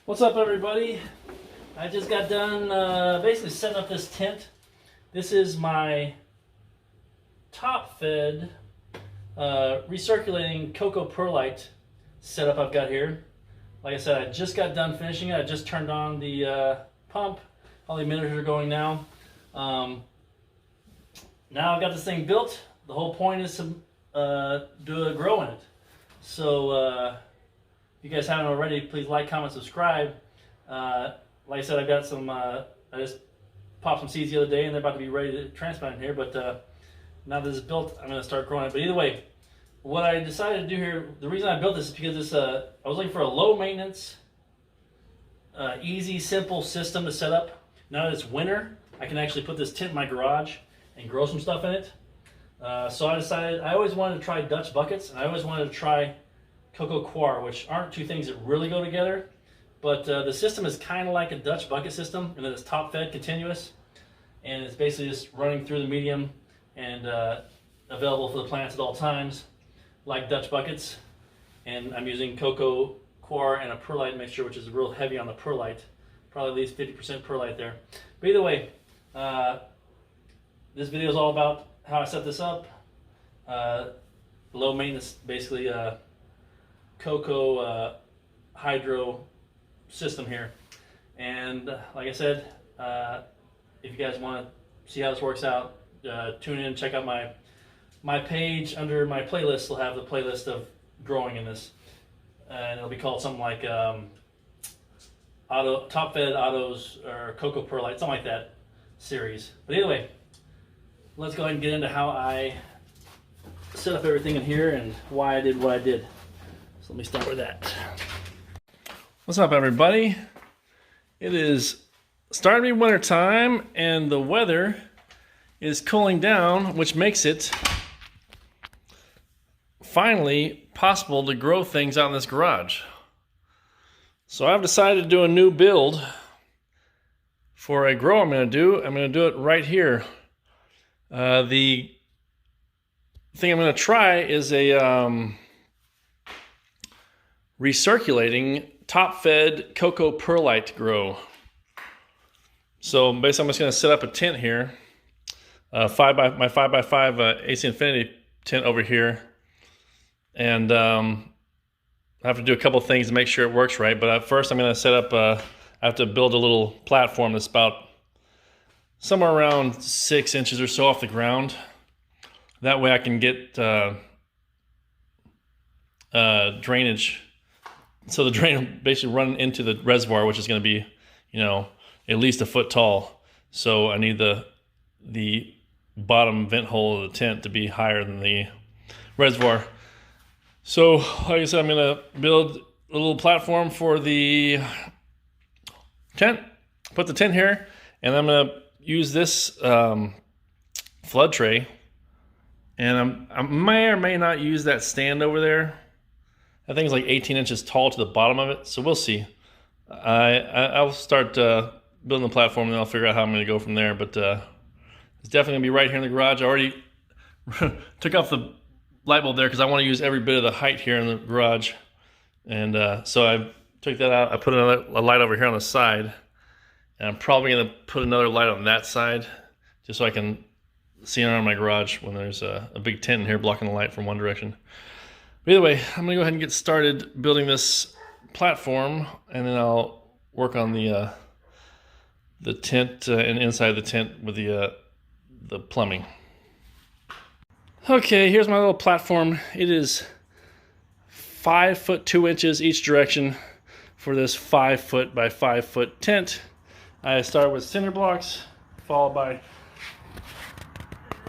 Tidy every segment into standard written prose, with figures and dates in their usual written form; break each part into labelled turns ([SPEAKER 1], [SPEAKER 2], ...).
[SPEAKER 1] What's up, everybody? I just got done basically setting up this tent. This is my top-fed recirculating Coco Perlite setup I've got here. Like I said, I just got done finishing it. I just turned on the pump. All the emitters are going now. Now I've got this thing built. The whole point is to do a grow in it. So if you guys haven't already, please like, comment, subscribe. Like I said, I've got some, I just popped some seeds the other day and they're about to be ready to transplant in here, but now that this is built, I'm going to start growing it. But either way, what I decided to do here, the reason I built this is because this, I was looking for a low maintenance, easy, simple system to set up. Now that it's winter, I can actually put this tent in my garage and grow some stuff in it. So I decided, I always wanted to try Dutch buckets, and I always wanted to try Coco coir, which aren't two things that really go together. But the system is kind of like a Dutch bucket system, and then it's top-fed continuous, and it's basically just running through the medium and available for the plants at all times, like Dutch buckets. And I'm using Coco coir and a perlite mixture, which is real heavy on the perlite, probably at least 50% perlite there. But either way, this video is all about how I set this up. Low maintenance, basically. Coco hydro system here, and like I said, if you guys want to see how this works out, tune in, check out my page. Under my playlist, we'll have the playlist of growing in this, and it'll be called something like top-fed autos or Coco Perlite, something like that series. But either way, let's go ahead and get into how I set up everything in here and why I did what I did. So let me start with that. What's up, everybody? It is starting to be winter time and the weather is cooling down, which makes it finally possible to grow things out in this garage. So I've decided to do a new build for a grow I'm going to do. I'm going to do it right here. The thing I'm going to try is a recirculating top-fed Coco Perlite grow. So basically, I'm just going to set up a tent here, my 5x5 AC Infinity tent over here, and I have to do a couple things to make sure it works right. But first, I'm going to set up. I have to build a little platform that's about somewhere around 6 inches or so off the ground. That way, I can get drainage. So the drain will basically run into the reservoir, which is going to be, at least a foot tall. So I need the bottom vent hole of the tent to be higher than the reservoir. So like I said, I'm going to build a little platform for the tent, put the tent here, and I'm going to use this flood tray. And I may or may not use that stand over there. I think it's like 18 inches tall to the bottom of it, so we'll see. I'll start building the platform, and then I'll figure out how I'm going to go from there. But it's definitely going to be right here in the garage. I already took off the light bulb there because I want to use every bit of the height here in the garage. And so I took that out. I put a light over here on the side, and I'm probably going to put another light on that side just so I can see around my garage when there's a big tent in here blocking the light from one direction. But either way, I'm going to go ahead and get started building this platform, and then I'll work on the tent and inside the tent with the plumbing. Okay, here's my little platform. It is 5 foot 2 inches each direction for this 5 foot by 5 foot tent. I start with cinder blocks, followed by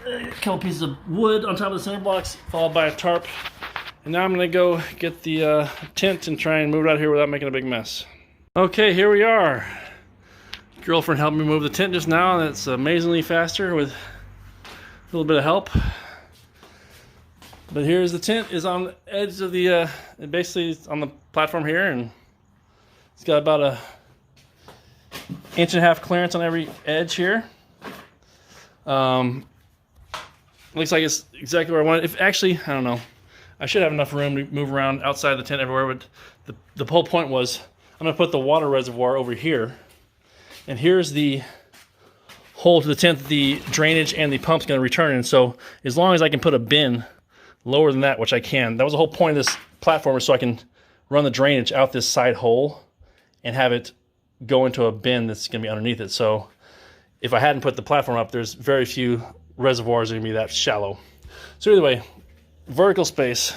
[SPEAKER 1] a couple pieces of wood on top of the cinder blocks, followed by a tarp. And now I'm going to go get the tent and try and move it out here without making a big mess. Okay, here we are. Girlfriend helped me move the tent just now. That's amazingly faster with a little bit of help. But here's the tent. Is on the edge of the, basically it's on the platform here, and it's got about a 1.5 inch clearance on every edge here. Looks like it's exactly where I want it. If actually, I don't know. I should have enough room to move around outside the tent everywhere, but the whole point was I'm gonna put the water reservoir over here, and here's the hole to the tent that the drainage and the pump's gonna return in. So as long as I can put a bin lower than that, which I can, that was the whole point of this platform, so I can run the drainage out this side hole and have it go into a bin that's gonna be underneath it. So if I hadn't put the platform up, there's very few reservoirs that are gonna be that shallow. So either way, vertical space,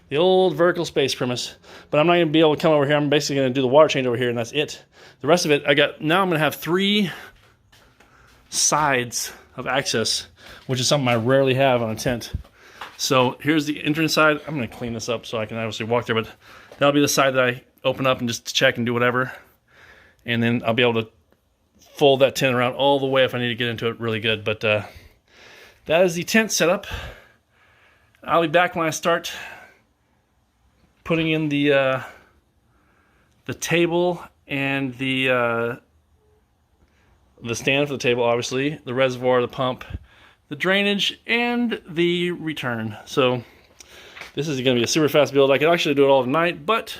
[SPEAKER 1] the old vertical space premise, but I'm not gonna be able to come over here. I'm basically gonna do the water change over here, and that's it. The rest of it, now I'm gonna have 3 sides of access, which is something I rarely have on a tent. So here's the entrance side. I'm gonna clean this up so I can obviously walk there, but that'll be the side that I open up and just check and do whatever. And then I'll be able to fold that tent around all the way if I need to get into it really good. But that is the tent setup. I'll be back when I start putting in the table and the stand for the table, obviously, the reservoir, the pump, the drainage, and the return. So this is going to be a super fast build. I could actually do it all tonight, but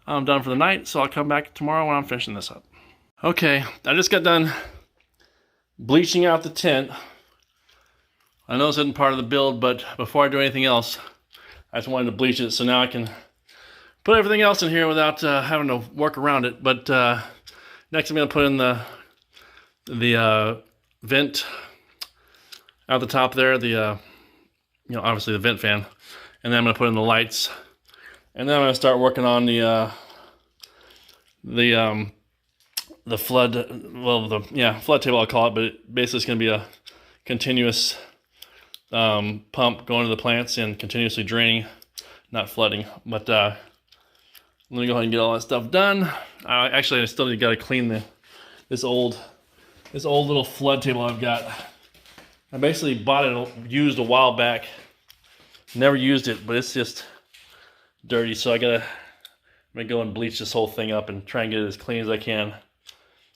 [SPEAKER 1] I'm done for the night, so I'll come back tomorrow when I'm finishing this up. Okay, I just got done bleaching out the tent. I know this isn't part of the build, but before I do anything else, I just wanted to bleach it so now I can put everything else in here without having to work around it. But next I'm going to put in the vent out the top there, obviously the vent fan, and then I'm going to put in the lights, and then I'm going to start working on the flood, flood table I'll call it, but basically it's going to be a continuous pump going to the plants and continuously draining, not flooding. But let me go ahead and get all that stuff done. Actually, I still got to clean this old little flood table I've got. I basically bought it used a while back. Never used it, but it's just dirty. So I'm gonna go and bleach this whole thing up and try and get it as clean as I can.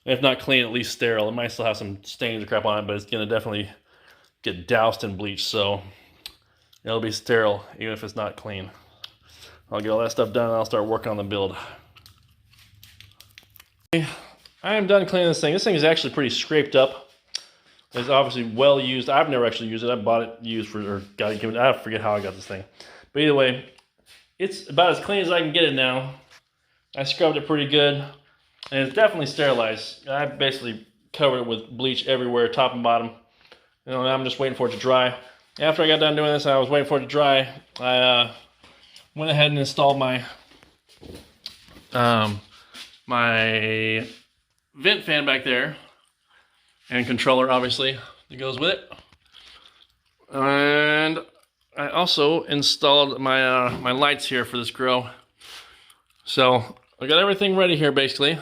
[SPEAKER 1] If not clean, at least sterile. It might still have some stains or crap on it, but it's gonna definitely get doused in bleach, so it'll be sterile even if it's not clean. I'll get all that stuff done and I'll start working on the build. I am done cleaning this thing. This thing is actually pretty scraped up. It's obviously well used. I've never actually used it. I bought it used or got it given. I forget how I got this thing. But either way, it's about as clean as I can get it now. I scrubbed it pretty good, and it's definitely sterilized. I basically covered it with bleach everywhere, top and bottom. Now I'm just waiting for it to dry. After I got done doing this, I was waiting for it to dry. I went ahead and installed my my vent fan back there, and controller obviously that goes with it. And I also installed my my lights here for this grow. So I got everything ready here basically.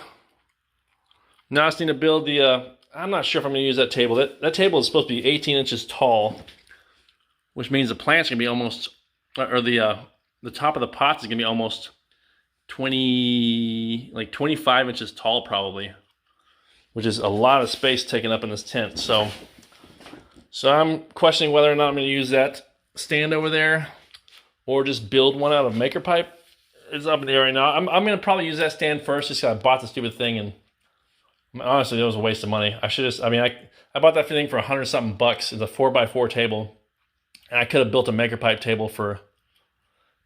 [SPEAKER 1] Now I just need to build the I'm not sure if I'm going to use that table. That table is supposed to be 18 inches tall, which means the plant's going to be almost, or the top of the pots is going to be almost 25 inches tall probably, which is a lot of space taken up in this tent. So I'm questioning whether or not I'm going to use that stand over there or just build one out of maker pipe. It's up in the air right now. I'm going to probably use that stand first just because I bought the stupid thing, and honestly, it was a waste of money. I bought that thing for $100-something bucks. It's a 4x4 table, and I could have built a maker pipe table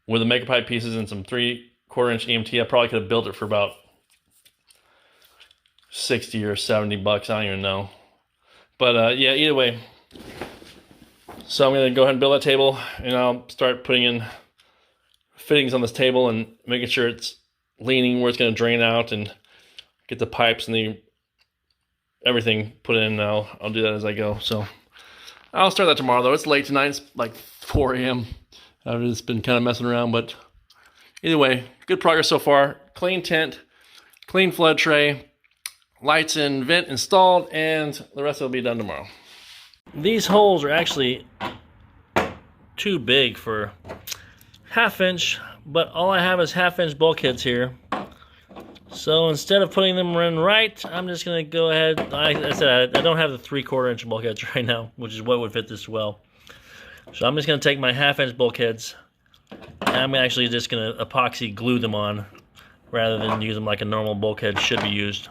[SPEAKER 1] with the maker pipe pieces and some 3/4 inch EMT. I probably could have built it for about 60 or 70 bucks. I don't even know. But yeah, either way. So I'm gonna go ahead and build that table, and I'll start putting in fittings on this table and making sure it's leaning where it's gonna drain out, and get the pipes and everything put in. I'll do that as I go. So I'll start that tomorrow though. It's late tonight. It's like 4 a.m. I've just been kind of messing around, but either way, good progress so far. Clean tent, clean flood tray, lights and vent installed, and the rest will be done tomorrow. These holes are actually too big for 1/2 inch, but all I have is 1/2 inch bulkheads here. So instead of putting them in right, I'm just going to go ahead. I said I don't have the 3/4 inch bulkheads right now, which is what would fit this well. So I'm just going to take my 1/2 inch bulkheads, and I'm actually just going to epoxy glue them on rather than use them like a normal bulkhead should be used.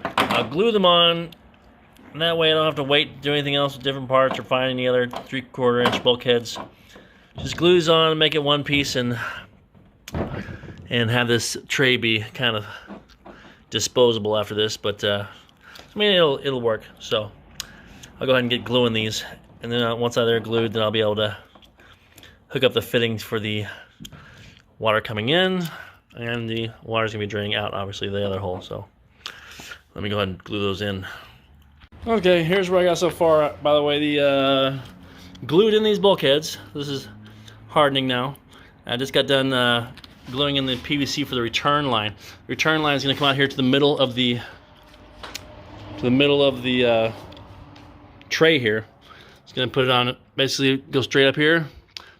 [SPEAKER 1] I'll glue them on, and that way I don't have to wait to do anything else with different parts or find any other 3/4 inch bulkheads. Just glue these on, make it one piece, and have this tray be kind of disposable after this. But I mean, it'll work. So I'll go ahead and get gluing these, and then once they're glued, then I'll be able to hook up the fittings for the water coming in, and the water's gonna be draining out, obviously, the other hole. So let me go ahead and glue those in. Okay, here's what I got so far. By the way, the glued in these bulkheads. This is hardening now. I just got done gluing in the PVC for the return line. The return line is going to come out here to the middle of the tray here. It's going to put it on. Basically, go straight up here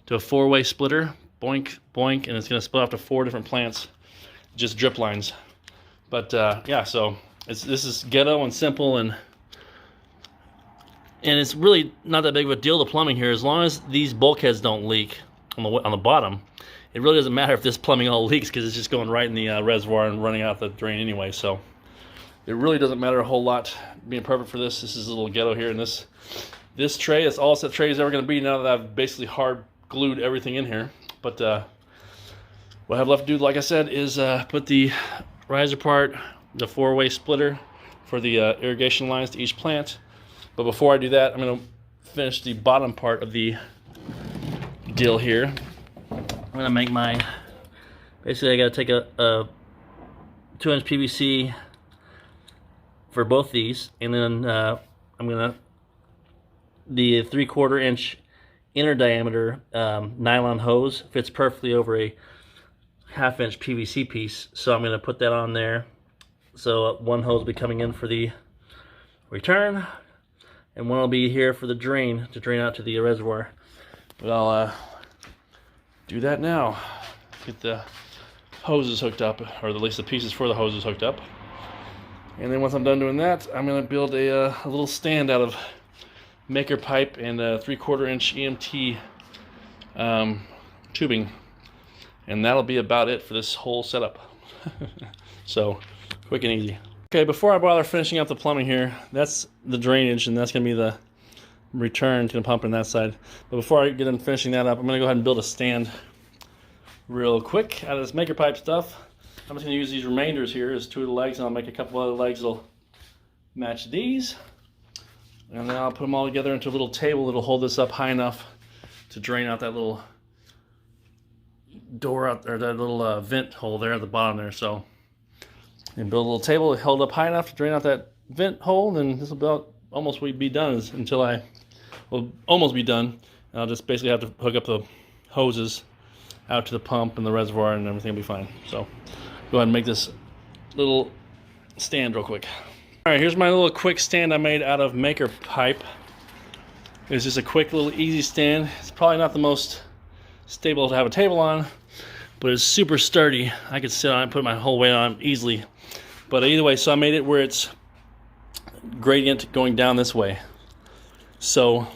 [SPEAKER 1] to a 4-way splitter. Boink, boink, and it's going to split off to 4 different plants. Just drip lines. But yeah, so this is ghetto and simple, and it's really not that big of a deal, the plumbing here, as long as these bulkheads don't leak on the bottom. It really doesn't matter if this plumbing all leaks, because it's just going right in the reservoir and running out the drain anyway. So it really doesn't matter a whole lot being perfect for this. This is a little ghetto here, and this tray is all that tray is ever going to be now that I've basically hard glued everything in here. But what I have left to do, like I said, is put the riser part, the 4-way splitter for the irrigation lines to each plant. But before I do that, I'm going to finish the bottom part of the deal here. I'm going to make my, basically I got to take a 2-inch PVC for both these, and then I'm going to, the 3/4 inch inner diameter nylon hose fits perfectly over a 1/2 inch PVC piece, so I'm going to put that on there. So one hose will be coming in for the return, and one will be here for the drain, to drain out to the reservoir. But I'll do that now. Get the hoses hooked up, or at least the pieces for the hoses hooked up. And then once I'm done doing that, I'm going to build a little stand out of maker pipe and a 3/4 inch EMT tubing. And that'll be about it for this whole setup. So, quick and easy. Okay, before I bother finishing up the plumbing here, that's the drainage, and that's going to be the return to the pump on that side. But before I get done finishing that up, I'm going to go ahead and build a stand real quick out of this maker pipe stuff. I'm just going to use these remainders here as 2 of the legs, and I'll make a couple other legs that'll match these. And then I'll put them all together into a little table that'll hold this up high enough to drain out that little door out there, that little vent hole there at the bottom there. So, and build a little table held up high enough to drain out that vent hole, then this will about almost be done until I will almost be done. I'll just basically have to hook up the hoses out to the pump and the reservoir, and everything will be fine. So go ahead and make this little stand real quick. All right, here's my little quick stand I made out of maker pipe. It's just a quick little easy stand. It's probably not the most stable to have a table on, but it's super sturdy. I could sit on it and put my whole weight on it easily. But either way, so I made it where it's gradient going down this way. So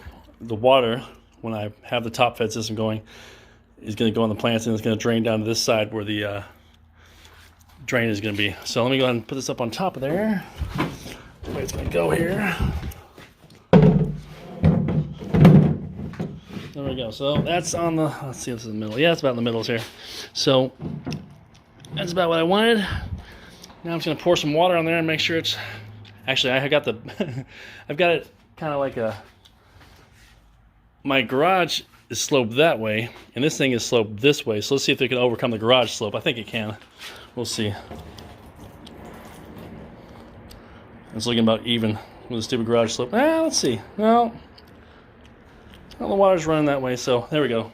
[SPEAKER 1] the water, when I have the top fed system going, is going to go on the plants, and it's going to drain down to this side where the drain is going to be. So let me go ahead and put this up on top of there. The way it's going to go here. There we go. So that's on the, let's see if this is in the middle. Yeah, it's about in the middle here. So that's about what I wanted. Now I'm just going to pour some water on there and make sure it's, actually I got the, I've got it kind of like a, my garage is sloped that way, and this thing is sloped this way. So let's see if it can overcome the garage slope. I think it can. We'll see. It's looking about even with the stupid garage slope. Let's see. Well, the water's running that way, so there we go.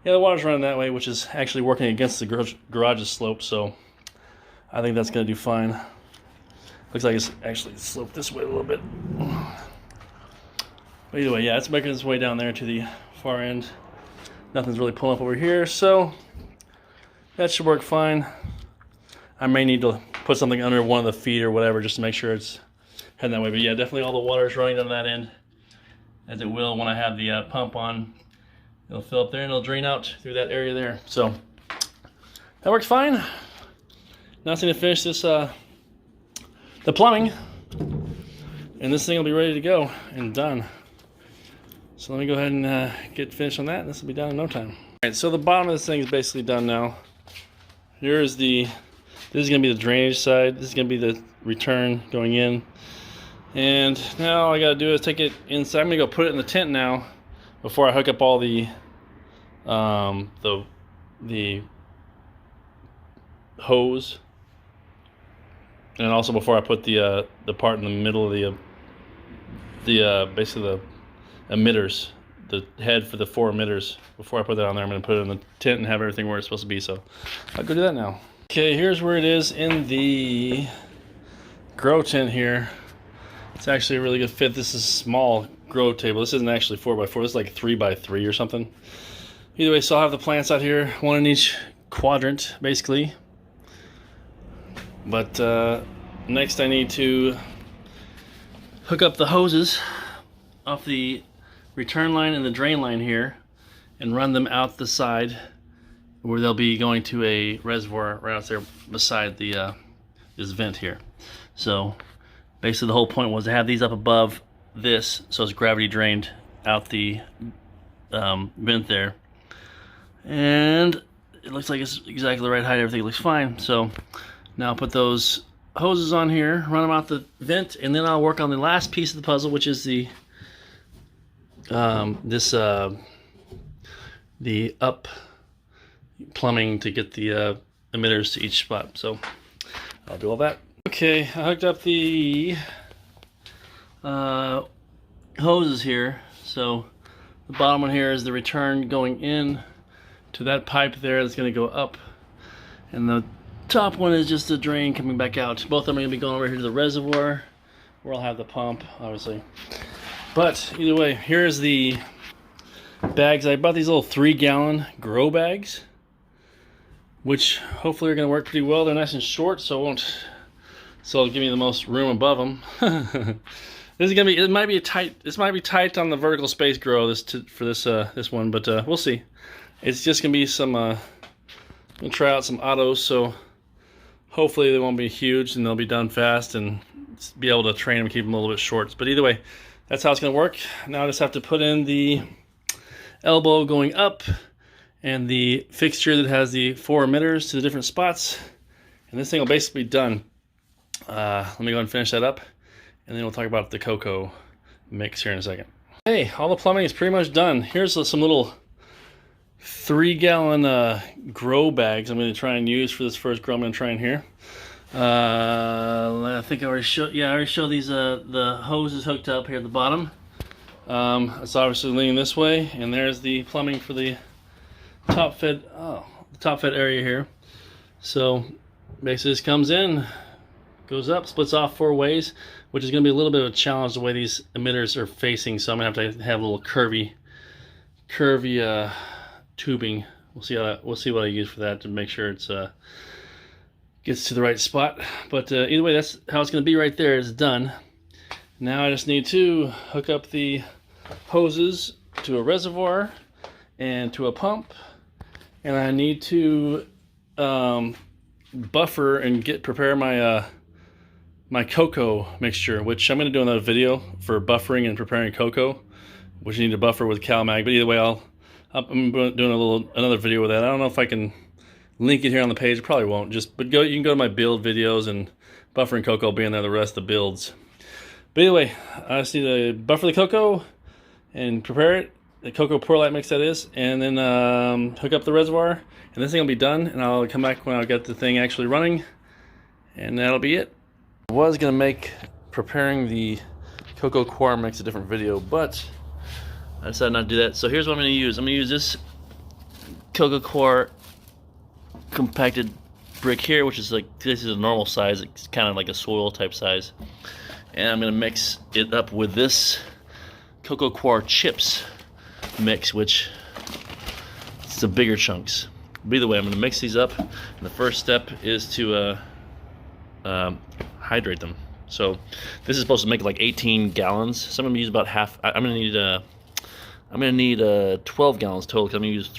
[SPEAKER 1] Yeah, the water's running that way, which is actually working against the garage's slope, so I think that's going to do fine. Looks like it's actually sloped this way a little bit. But either way, yeah, it's making its way down there to the far end. Nothing's really pulling up over here, so that should work fine. I may need to put something under one of the feet or whatever just to make sure it's heading that way. But yeah, definitely all the water is running down that end, as it will when I have the pump on. It'll fill up there and it'll drain out through that area there. So that works fine. now it's going to finish this, the plumbing, and this thing will be ready to go and done. So let me go ahead and get finished on that, and this will be done in no time. Alright, so the bottom of this thing is basically done now. This is going to be the drainage side, this is going to be the return going in. And now all I got to do is take it inside. I'm going to go put it in the tent now before I hook up all the hose. And also before I put the part in the middle of basically the emitters, the head for the 4 emitters. Before I put that on there, I'm going to put it in the tent and have everything where it's supposed to be. So I'll go do that now. Okay, here's where it is in the grow tent here. It's actually a really good fit. This is a small grow table. This isn't actually 4x4. This is like 3x3 or something. Either way, so I'll have the plants out here, one in each quadrant, basically. But next I need to hook up the hoses off the return line and the drain line here and run them out the side where they'll be going to a reservoir right out there beside the this vent here. So basically the whole point was to have these up above this so it's gravity drained out the vent there. And it looks like it's exactly the right height, everything looks fine. So now I'll put those hoses on here, run them out the vent, and then I'll work on the last piece of the puzzle, which is the up plumbing to get the emitters to each spot. So I'll do all that. Okay, I hooked up the hoses here. So the bottom one here is the return going in to that pipe there that's going to go up, and the top one is just the drain coming back out. Both of them are going to be going over here to the reservoir where I'll have the pump, obviously. But either way, here's the bags. I bought these little 3-gallon grow bags, which hopefully are going to work pretty well. They're nice and short, so it'll give me the most room above them. This is gonna be. It might be tight. This might be tight on the vertical space grow for this one, but we'll see. It's just gonna be some. I'm gonna try out some autos, so hopefully they won't be huge and they'll be done fast and be able to train them and keep them a little bit short. But either way, that's how it's gonna work. Now I just have to put in the elbow going up and the fixture that has the 4 emitters to the different spots, and this thing will basically be done. Let me go ahead and finish that up, and then we'll talk about the Coco mix here in a second. Hey, all the plumbing is pretty much done. Here's some little 3-gallon grow bags I'm going to try and use for this first grow I'm going to try in here. I think I already showed. Yeah, I already showed these. The hose is hooked up here at the bottom. It's obviously leaning this way, and there's the plumbing for the topfed. Oh, the topfed area here. So basically, this comes in, goes up, splits off 4 ways, which is going to be a little bit of a challenge the way these emitters are facing. So I'm going to have to have a little curvy tubing. We'll see what I use for that to make sure it's gets to the right spot. But either way, that's how it's going to be right there. It's done. Now I just need to hook up the hoses to a reservoir and to a pump, and I need to buffer and prepare my my Coco mixture, which I'm going to do another video for buffering and preparing Coco, which you need to buffer with CalMag. But either way, I'm doing another video with that. I don't know if I can link it here on the page. I probably won't. You can go to my build videos, and buffering Coco will be in there, the rest of the builds. But anyway, I just need to buffer the Coco and prepare it, the Coco Perlite mix that is, and then hook up the reservoir, and this thing will be done, and I'll come back when I get the thing actually running, and that'll be it. I was going to make preparing the Coco coir mix a different video, but I decided not to do that. So here's what I'm going to use. I'm going to use this Coco coir compacted brick here, which is this is a normal size. It's kind of like a soil type size. And I'm going to mix it up with this Coco coir chips mix, which it's the bigger chunks. But either way, I'm going to mix these up. And the first step is to hydrate them. So this is supposed to make like 18 gallons. So I'm going to use about half. I'm going to need 12 gallons total, because I'm going to use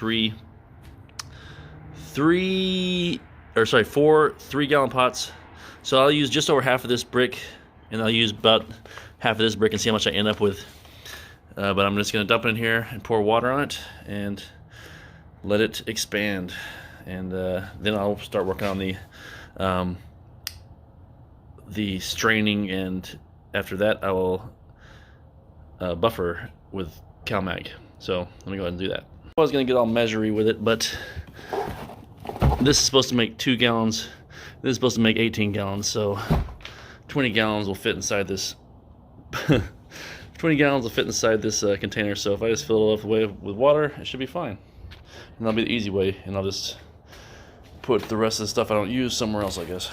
[SPEAKER 1] three 4 3-gallon pots. So I'll use just over half of this brick, and I'll use about half of this brick and see how much I end up with. But I'm just going to dump it in here and pour water on it and let it expand. And then I'll start working on the straining, and after that I will buffer with CalMag. So let me go ahead and do that. I was going to get all measury with it, but this is supposed to make 2 gallons. This is supposed to make 18 gallons, so 20 gallons will fit inside this 20 gallons will fit inside this container. So if I just fill it up with water, it should be fine. And that'll be the easy way, and I'll just put the rest of the stuff I don't use somewhere else, I guess.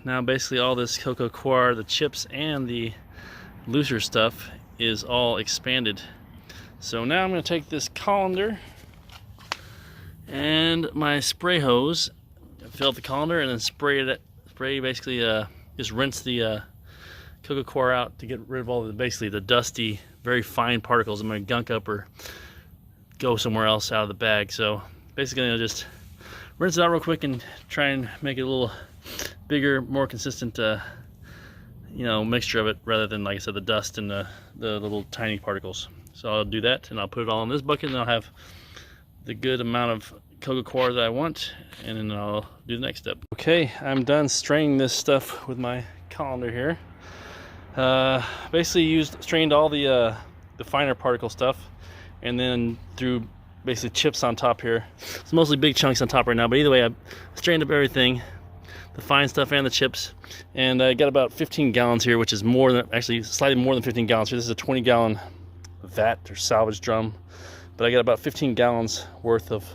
[SPEAKER 1] Now basically all this cocoa coir, the chips and the looser stuff is all expanded. So now I'm going to take this colander and my spray hose, fill up the colander, and then spray basically just rinse the cocoa coir out to get rid of all the basically the dusty, very fine particles that might gunk up or go somewhere else out of the bag. So basically I'm going to just rinse it out real quick and try and make it a little bigger, more consistent mixture of it, rather than, like I said, the dust and the little tiny particles. So I'll do that, and I'll put it all in this bucket, and I'll have the good amount of cocoa coir that I want, and then I'll do the next step. Okay, I'm done straining this stuff with my colander here. Basically strained all the finer particle stuff, and then threw basically chips on top here. It's mostly big chunks on top right now, but either way I strained up everything, the fine stuff and the chips, and I got about 15 gallons here, which is more than, actually slightly more than 15 gallons here. This is a 20-gallon vat or salvage drum, but I got about 15 gallons worth of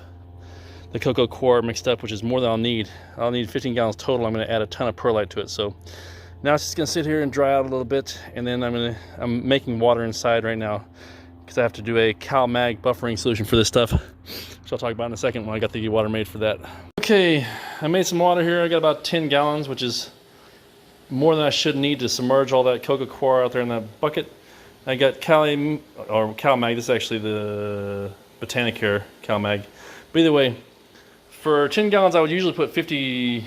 [SPEAKER 1] the cocoa coir mixed up, which is more than I'll need. I'll need 15 gallons total. I'm going to add a ton of perlite to it. So now it's just going to sit here and dry out a little bit, and then I'm making water inside right now because I have to do a CalMag buffering solution for this stuff, which I'll talk about in a second when I got the water made for that. Okay, I made some water here. I got about 10 gallons, which is more than I should need to submerge all that cocoa coir out there in that bucket. I got CalMag. This is actually the Botanicare CalMag. But either way, for 10 gallons, I would usually put 50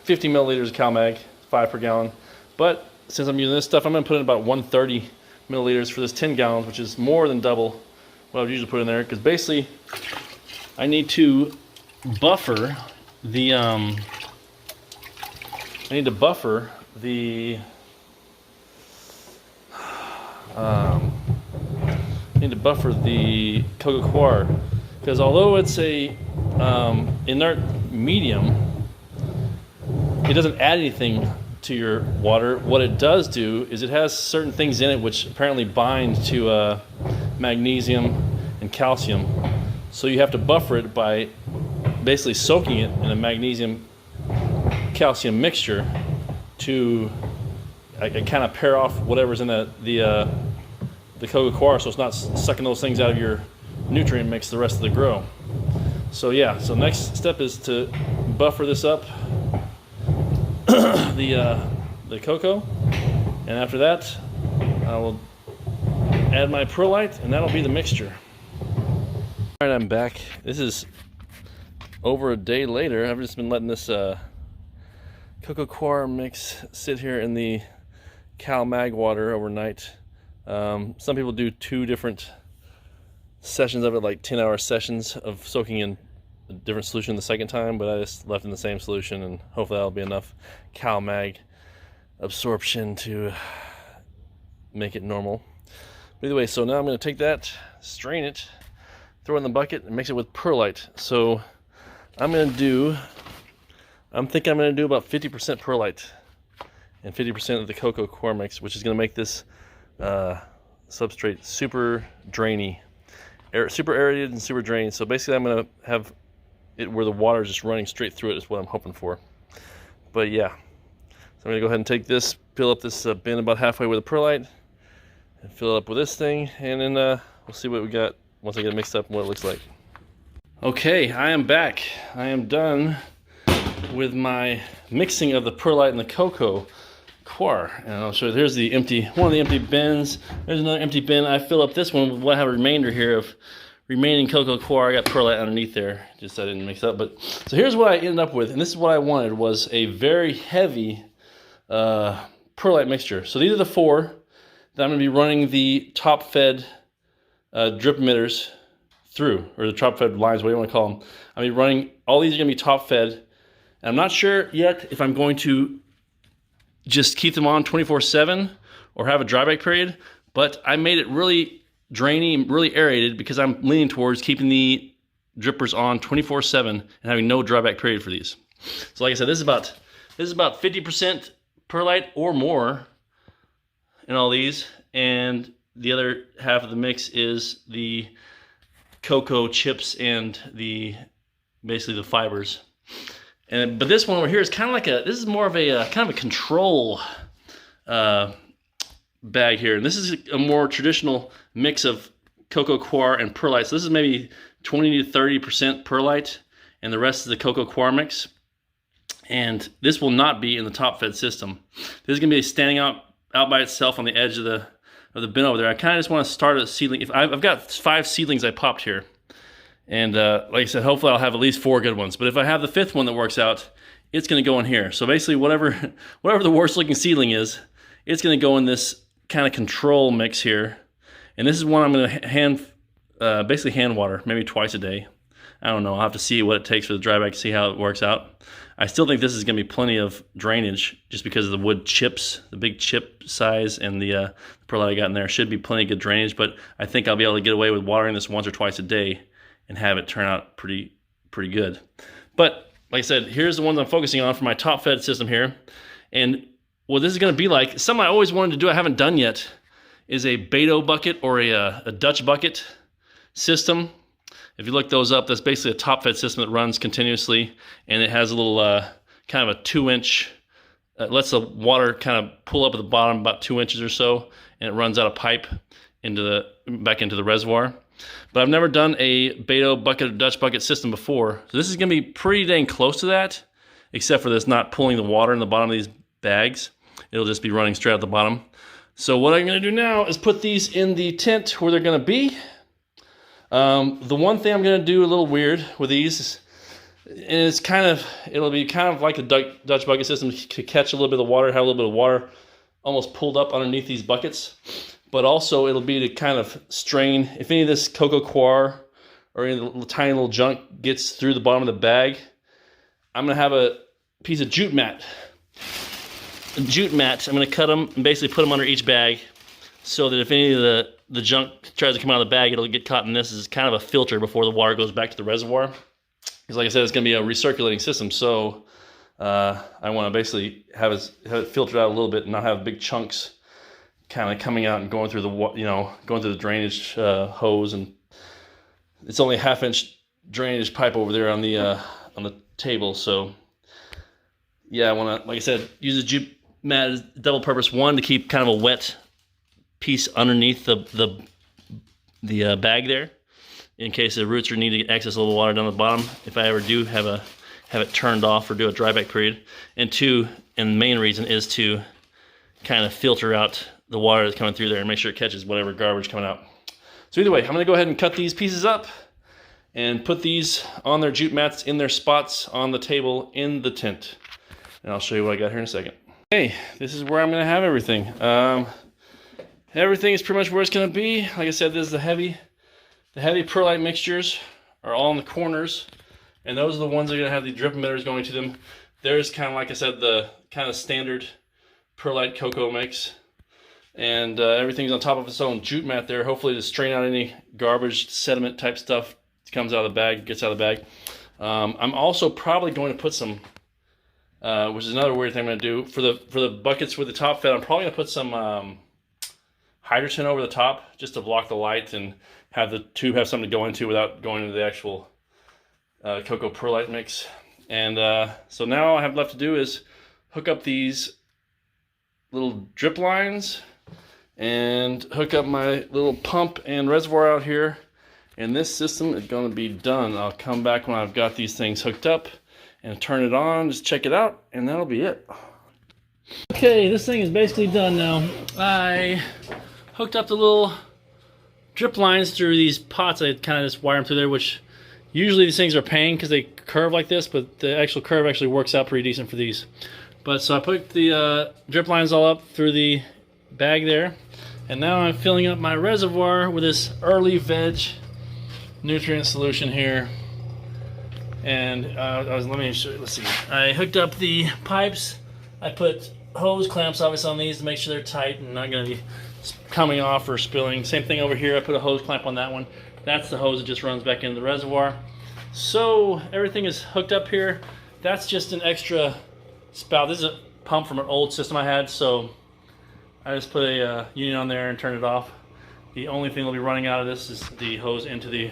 [SPEAKER 1] milliliters of CalMag, 5 per gallon. But since I'm using this stuff, I'm going to put in about 130 milliliters for this 10 gallons, which is more than double what I would usually put in there. Because basically, I need to buffer the cocoa coir, because although it's a inert medium, it doesn't add anything to your water. What it does do is it has certain things in it which apparently bind to magnesium and calcium. So you have to buffer it by basically soaking it in a magnesium calcium mixture to kind of pair off whatever's in the cocoa coir, so it's not sucking those things out of your nutrient mix the rest of the grow. So yeah, so next step is to buffer this up, the cocoa, and after that I will add my perlite, and that'll be the mixture. All right, I'm back. This is over a day later. I've just been letting this cocoa coir mix sit here in the CalMag water overnight. Some people do 2 different sessions of it, like 10-hour sessions of soaking in a different solution the second time, but I just left in the same solution, and hopefully that'll be enough CalMag absorption to make it normal. But either way, so now I'm going to take that, strain it, throw it in the bucket, and mix it with perlite. So I'm thinking I'm going to do about 50% perlite and 50% of the cocoa coir mix, which is going to make this substrate super drainy, super aerated and super drainy. So basically I'm going to have it where the water is just running straight through it is what I'm hoping for. But yeah, so I'm going to go ahead and take this, fill up this bin about halfway with the perlite, and fill it up with this thing, and then we'll see what we got once I get it mixed up and what it looks like. Okay, I am back. I am done with my mixing of the perlite and the cocoa coir, and I'll show you. Here's one of the empty bins. There's another empty bin. I fill up this one with what I have a remainder here of remaining cocoa coir. I got perlite underneath there, just so I didn't mix it up. But so here's what I ended up with, and this is what I wanted, was a very heavy perlite mixture. So these are the 4 that I'm going to be running the top-fed drip emitters through, or the top-fed lines, whatever you want to call them. I'm going to be running, all these are going to be top-fed, and I'm not sure yet if I'm going to just keep them on 24/7 or have a dryback period, but I made it really drainy, really aerated, because I'm leaning towards keeping the drippers on 24/7 and having no dryback period for these. So like I said, this is about 50% perlite or more in all these, and the other half of the mix is the cocoa chips and basically the fibers. But this one over here is kind of like this is more of a kind of a control bag here, and this is a more traditional mix of cocoa coir and perlite. So this is maybe 20 to 30% perlite, and the rest is the cocoa coir mix. And this will not be in the top-fed system. This is going to be standing out by itself on the edge of the bin over there. I kind of just want to start a seedling. If I've got 5 seedlings I popped here, and like I said, hopefully I'll have at least 4 good ones. But if I have the 5th one that works out, it's going to go in here. So basically, whatever the worst-looking seedling is, it's going to go in this kind of control mix here. And this is one I'm going to basically hand water, maybe twice a day. I don't know. I'll have to see what it takes for the dryback, see how it works out. I still think this is going to be plenty of drainage just because of the wood chips, the big chip size, and the perlite I got in there. Should be plenty of good drainage, but I think I'll be able to get away with watering this once or twice a day and have it turn out pretty good. But like I said, here's the ones I'm focusing on for my top-fed system here. And what this is going to be like, something I always wanted to do, I haven't done yet, is a Beto bucket or a Dutch bucket system. If you look those up, that's basically a top-fed system that runs continuously, and it has a little kind of a 2-inch, lets the water kind of pull up at the bottom about 2 inches or so, and it runs out of pipe back into the reservoir. But I've never done a Beto bucket or Dutch bucket system before, so this is going to be pretty dang close to that, except for this not pulling the water in the bottom of these bags. It'll just be running straight out the bottom. So what I'm going to do now is put these in the tent where they're going to be. The one thing I'm going to do a little weird with these is it'll be kind of like the Dutch bucket system to catch a little bit of water, have a little bit of water almost pulled up underneath these buckets. But also it'll be to kind of strain, if any of this cocoa coir or any of the tiny little junk gets through the bottom of the bag, I'm going to have a piece of jute mat. I'm going to cut them and basically put them under each bag so that if any of the junk tries to come out of the bag, it'll get caught in this as kind of a filter before the water goes back to the reservoir. Because like I said, it's going to be a recirculating system, so I want to basically have it filtered out a little bit and not have big chunks kind of coming out and going through the drainage hose. And it's only a 1/2-inch drainage pipe over there on the table. So yeah, I want to, like I said, use a jute mat as double purpose. One, to keep kind of a wet piece underneath the bag there, in case the roots are needing to access a little water down the bottom, if I ever do have it turned off or do a dryback period. And 2, and the main reason, is to kind of filter out the water that's coming through there and make sure it catches whatever garbage coming out. So either way, I'm going to go ahead and cut these pieces up and put these on their jute mats in their spots on the table in the tent. And I'll show you what I got here in a second. Okay, this is where I'm going to have everything. Everything is pretty much where it's going to be. Like I said, this is the heavy perlite mixtures are all in the corners, and those are the ones that are going to have the drip emitters going to them. There's kind of, like I said, the kind of standard perlite cocoa mix, and everything's on top of its own jute mat there, hopefully to strain out any garbage, sediment type stuff that comes out of the bag, gets out of the bag. I'm also probably going to put some, which is another weird thing I'm going to do, for the buckets with the top fed, I'm probably going to put some hydrogen over the top just to block the light and have the tube have something to go into without going into the actual cocoa perlite mix. And so now all I have left to do is hook up these little drip lines and hook up my little pump and reservoir out here, and this system is going to be done. I'll come back when I've got these things hooked up and turn it on, just check it out, and that'll be it. Okay, this thing is basically done now. I hooked up the little
[SPEAKER 2] drip lines through these pots. I kind of just wire them through there, which usually these things are a pain because they curve like this, but the actual curve actually works out pretty decent for these. But so I put the drip lines all up through the bag there, and now I'm filling up my reservoir with this early veg nutrient solution here. And let's see. I hooked up the pipes. I put hose clamps obviously on these to make sure they're tight and not going to be coming off or spilling. Same thing over here. I put a hose clamp on that one. That's the hose that just runs back into the reservoir. So everything is hooked up here. That's just an extra spout. This is a pump from an old system I had, so I just put a unit on there and turn it off. The only thing that'll be running out of this is the hose into the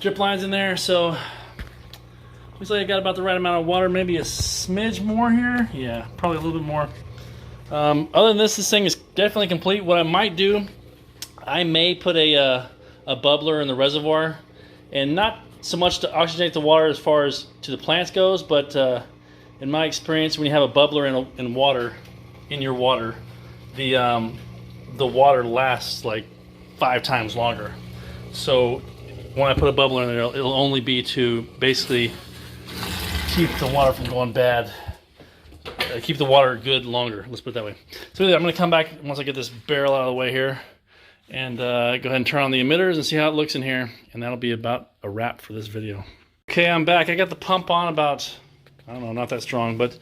[SPEAKER 2] drip lines in there. So looks like I got about the right amount of water, maybe a smidge more here. Yeah, probably a little bit more. Other than this thing is definitely complete. What I might do, I may put a bubbler in the reservoir, and not so much to oxygenate the water as far as to the plants goes, but in my experience, when you have a bubbler in your water, the water lasts like 5 times longer. So when I put a bubbler in there, it'll only be to basically keep the water from going bad. Keep the water good longer, let's put it that way. So I'm going to come back once I get this barrel out of the way here and go ahead and turn on the emitters and see how it looks in here, and that'll be about a wrap for this video. Okay, I'm back. I got the pump on about, I don't know, not that strong, but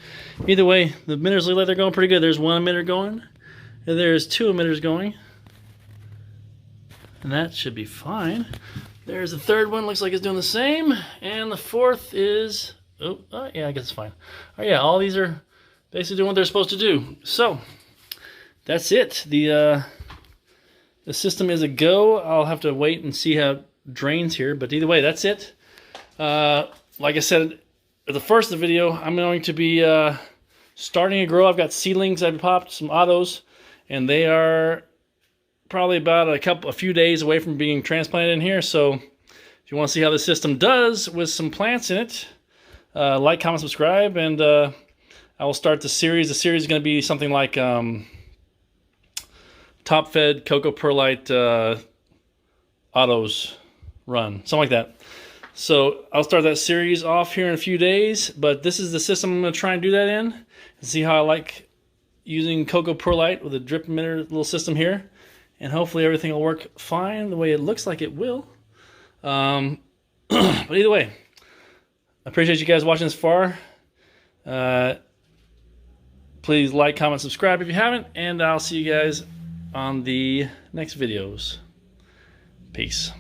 [SPEAKER 2] either way, the emitters look like they're going pretty good. There's one emitter going, and there's 2 emitters going, and that should be fine. There's the 3rd one, looks like it's doing the same, and the 4th is, oh yeah, I guess it's fine. Oh yeah, all these are basically doing what they're supposed to do. So that's it. The system is a go. I'll have to wait and see how it drains here, but either way, that's it. Like I said at the first of the video, I'm going to be starting a grow. I've got seedlings I've popped, some autos, and they are probably about a few days away from being transplanted in here. So if you want to see how the system does with some plants in it, like, comment, subscribe, and I will start the series. The series is going to be something like top-fed Coco Perlite autos run, something like that. So I'll start that series off here in a few days, but this is the system I'm going to try and do that in, and see how I like using Coco Perlite with a drip emitter little system here, and hopefully everything will work fine the way it looks like it will. But either way, I appreciate you guys watching this far. Please like, comment, subscribe if you haven't, and I'll see you guys on the next videos. Peace.